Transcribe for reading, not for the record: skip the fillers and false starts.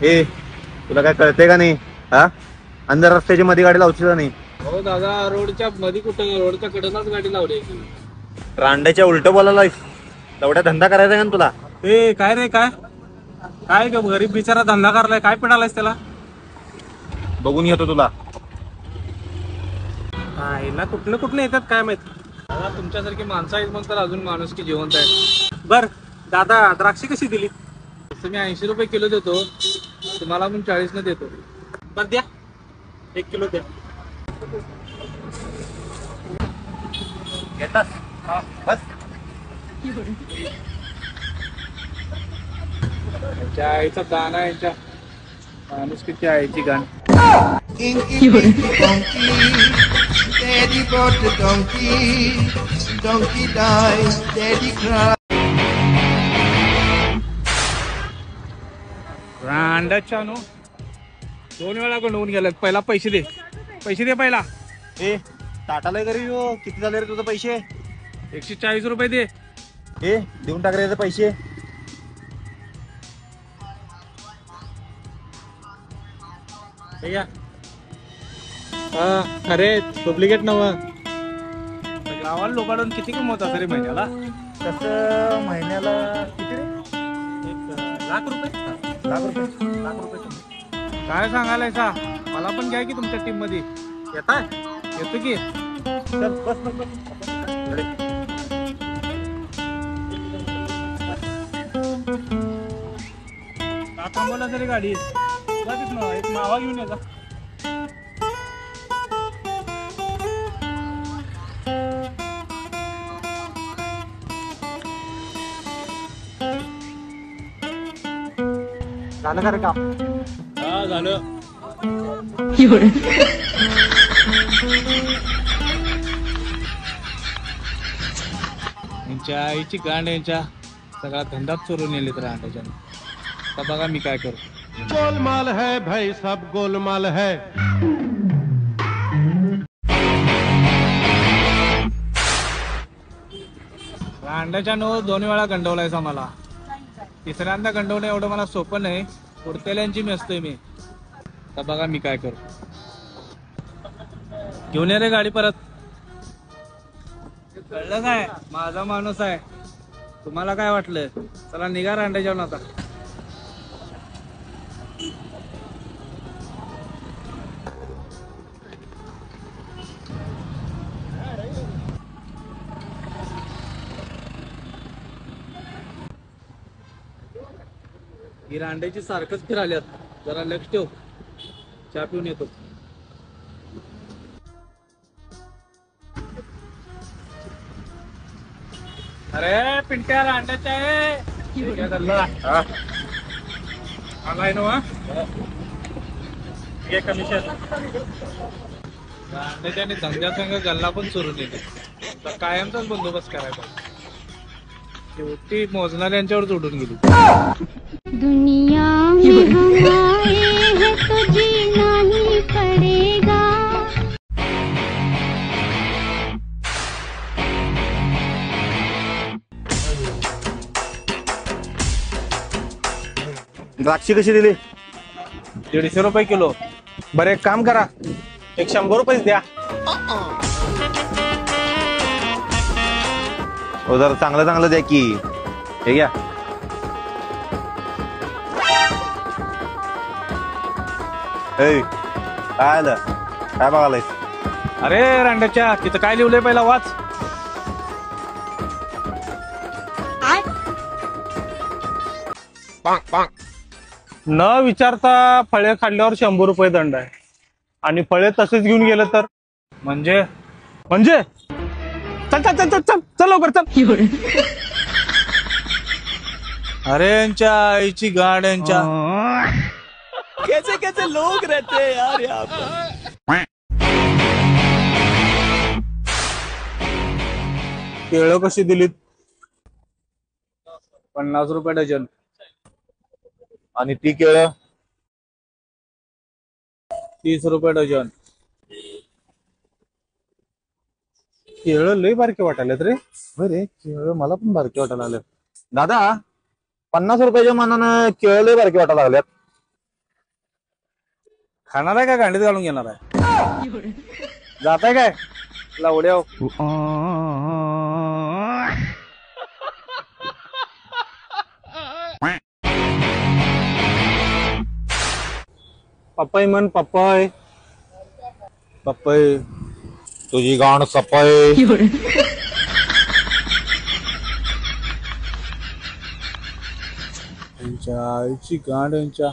ए तुला काय कळतंय का नाही? हा, अंदर रस्त्याच्या मध्ये गाडी लावशील का नाही? हो दादा, रोडच्या मध्ये कुठं, रोडच्या कडेलाच गाडी लावली. रांड्याच्या उलट बोलायलायस. तेवढा धंदा करायचा का तुला? ए काय रे, काय काय गरीब बिचारा धंदा करलाय, काय पिडालायस त्याला? बघून घेतो तुला. ना कुठलं कुठलं येतात काय माहित. दादा तुमच्यासारखी माणसं आहेत मग तर अजून माणूस की जिवंत आहे. बर दादा, द्राक्षी कशी दिली? तसं मी 80 रुपये किलो देतो, तुम्हाला पण 40 न देतो. बर द्या, 1 किलो द्या. घेतास? बस. यांच्या आईचा दाना, यांच्या माणूस किती आईची गाण. Daddy bought the donkey, donkey died, daddy cried. रांडाच्या नो 2 वेळा गंडवून गेलात. पहिला पैसे दे, पैसे दे पहिला. ए ताटालाय घरी हो. किती झाले रे तुझे पैसे? 140 रुपये दे. ए देऊन टाक रे पैसे. हे घ्या. हा अरे डुप्लिकेट नव. गावाला लोकांना किती कमवतात तरी महिन्याला? तसं महिन्याला किती रे? 1 लाख रुपये. लाख रुपये? लाख रुपये काय सांगायलाय सा? मला पण घ्या की तुमच्या टीम मध्ये. येताय? येतो की. चल बस बस बस. का थांबवला तरी गाडी? जा तिथनं, एक मावा घेऊन येजा. झालं का रे काम? हा झालं. यांच्या आईची गांड, यांच्या सगळा धंदाच चोरून नेले तर अंड्याच्या. आता बघा मी काय करू. गोलमाल है भाई, सब गोलमाल है. अंड्याच्या नो 2 वेळा गंडवलायचा मला. तिसऱ्यांदा गंडवणं एवढं मला सोपं नाही. उडतेल्यांची मी असतोय मी. आता बघा मी काय करू. घेऊन ये रे गाडी परत. कळलं काय? माझा माणूस आहे. तुम्हाला काय वाटलं? चला निघा रांड्याच्या आता. ही रांड्याची सारखंच फिराल्यात. जरा लक्ष ठेव. चहा पिऊन येतो. अरे पिंट्या रांड्याच्या आहे. आलाय ना कमिशन. रांड्याच्या आणि धंद्यासंग गल्ला पण चोरून येते. तर कायमचाच बंदोबस्त करायचा. शेवटी मोजणार यांच्यावर जोडून गेली. दुनिया में हम आए हैं तो जीना ही पड़ेगा. द्राक्षी कशी दिली? 150 रुपये किलो. बरं एक काम करा, एक 100 रुपये द्या. हो जरा चांगलं चांगलं द्या की. हे घ्या. काय आलं? काय बघायलायस? अरे रांड्याच्या तिथं काय लिहिलंय पहिला वाच. न विचारता फळे खाल्ल्यावर 100 रुपये दंड आहे. आणि फळे तसेच घेऊन गेलं तर म्हणजे म्हणजे चल चल चल चल चल चल लवकर चल. अरे यांच्या आईची गाड यांच्या. कैसे कैसे लोग रहते हैं यार यहाँ पर. केळं कशी दिलीत? 50 रुपये डझन. आणि ती केळं 30 रुपये डझन. केळं लय बारके वाटायलेत रे. रे केळं मला पण बारके वाटायला लागले दादा. 50 रुपयाच्या मानानं केळं लय बारके वाटायला लागल्यात. खाणार आहे का गांडीत घालून घेणार आहे? जाताय काय लावड्या? पप्पाई म्हण पप्पाय. पप्पई तुझी गाण सपय. त्यांच्या आईची गांड यांच्या.